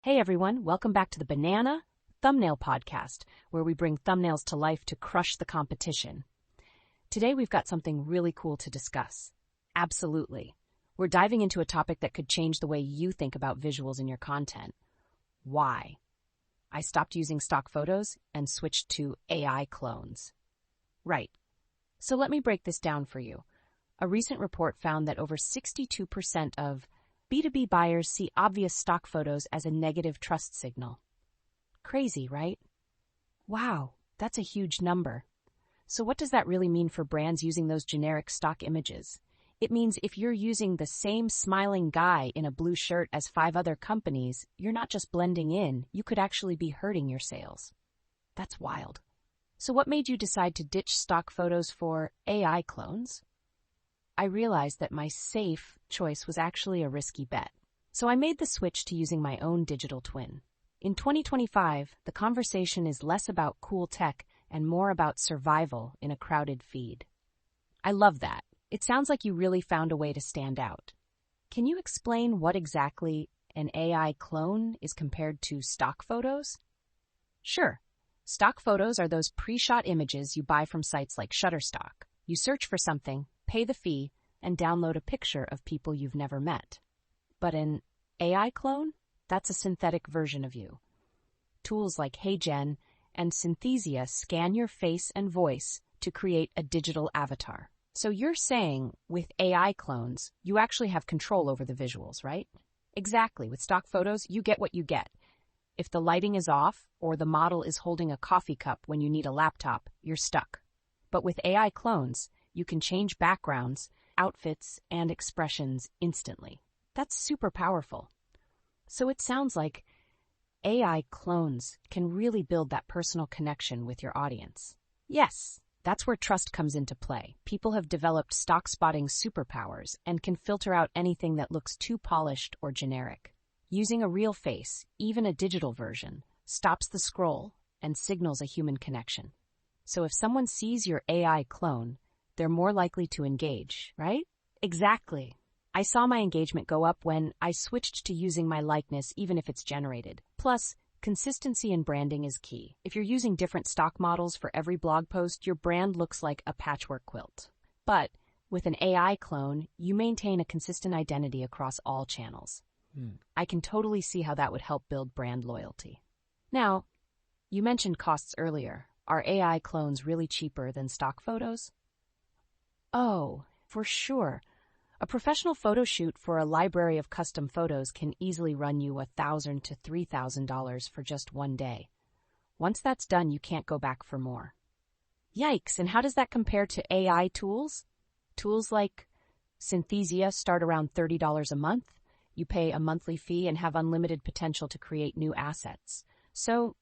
Hey everyone, welcome back to the Banana Thumbnail Podcast, where we bring thumbnails to life to crush the competition. Today we've got something really cool to discuss. Absolutely. We're diving into a topic that could change the way you think about visuals in your content. Why? I stopped using stock photos and switched to AI clones. Right. So let me break this down for you. A recent report found that over 62% of B2B buyers see obvious stock photos as a negative trust signal. Crazy, right? Wow, that's a huge number. So what does that really mean for brands using those generic stock images? It means if you're using the same smiling guy in a blue shirt as 5 other companies, you're not just blending in, you could actually be hurting your sales. That's wild. So what made you decide to ditch stock photos for AI clones? I realized that my safe choice was actually a risky bet. So I made the switch to using my own digital twin. In 2025, the conversation is less about cool tech and more about survival in a crowded feed. I love that. It sounds like you really found a way to stand out. Can you explain what exactly an AI clone is compared to stock photos? Sure. Stock photos are those pre-shot images you buy from sites like Shutterstock. You search for something, pay the fee, and download a picture of people you've never met. But an AI clone? That's a synthetic version of you. Tools like HeyGen and Synthesia scan your face and voice to create a digital avatar. So you're saying, with AI clones, you actually have control over the visuals, right? Exactly. With stock photos, you get what you get. If the lighting is off or the model is holding a coffee cup when you need a laptop, you're stuck. But with AI clones, you can change backgrounds, outfits, and expressions instantly. That's super powerful. So it sounds like AI clones can really build that personal connection with your audience. Yes, that's where trust comes into play. People have developed stock spotting superpowers and can filter out anything that looks too polished or generic. Using a real face, even a digital version, stops the scroll and signals a human connection. So if someone sees your AI clone, they're more likely to engage, right? Exactly. I saw my engagement go up when I switched to using my likeness even if it's generated. Plus, consistency in branding is key. If you're using different stock models for every blog post, your brand looks like a patchwork quilt. But with an AI clone, you maintain a consistent identity across all channels. I can totally see how that would help build brand loyalty. Now, you mentioned costs earlier. Are AI clones really cheaper than stock photos? Oh, for sure. A professional photo shoot for a library of custom photos can easily run you $1,000 to $3,000 for just one day. Once that's done, you can't go back for more. Yikes, and how does that compare to AI tools? Tools like Synthesia start around $30 a month. You pay a monthly fee and have unlimited potential to create new assets. So,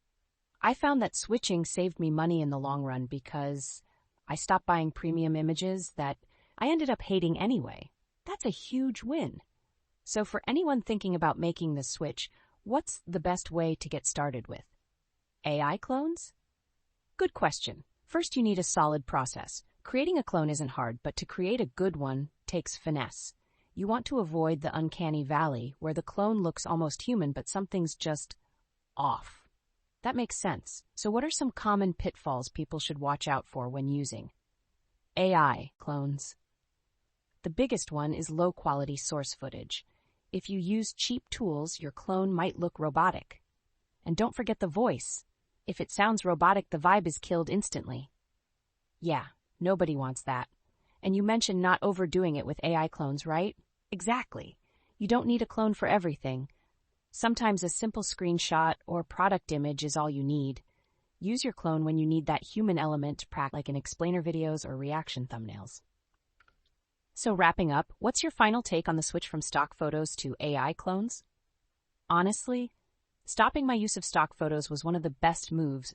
I found that switching saved me money in the long run because I stopped buying premium images that I ended up hating anyway. That's a huge win. So for anyone thinking about making the switch, what's the best way to get started with? AI clones? Good question. First, you need a solid process. Creating a clone isn't hard, but to create a good one takes finesse. You want to avoid the uncanny valley where the clone looks almost human, but something's just off. That makes sense. So what are some common pitfalls people should watch out for when using AI clones? The biggest one is low-quality source footage. If you use cheap tools, your clone might look robotic. And don't forget the voice. If it sounds robotic, the vibe is killed instantly. Yeah, nobody wants that. And you mentioned not overdoing it with AI clones, right? Exactly. You don't need a clone for everything. Sometimes a simple screenshot or product image is all you need. Use your clone when you need that human element, like in explainer videos or reaction thumbnails. So wrapping up, what's your final take on the switch from stock photos to AI clones? Honestly, stopping my use of stock photos was one of the best moves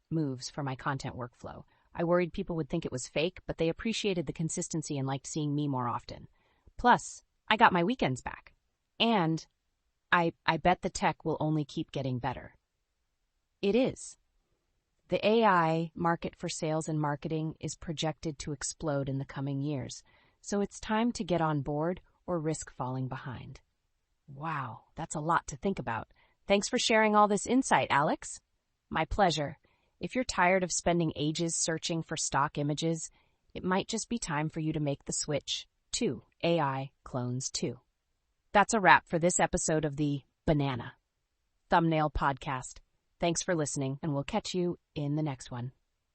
for my content workflow. I worried people would think it was fake, but they appreciated the consistency and liked seeing me more often. Plus, I got my weekends back. And I bet the tech will only keep getting better. It is. The AI market for sales and marketing is projected to explode in the coming years, so it's time to get on board or risk falling behind. Wow, that's a lot to think about. Thanks for sharing all this insight, Alex. My pleasure. If you're tired of spending ages searching for stock images, it might just be time for you to make the switch to AI Clones 2. That's a wrap for this episode of the Banana Thumbnail Podcast. Thanks for listening, and we'll catch you in the next one.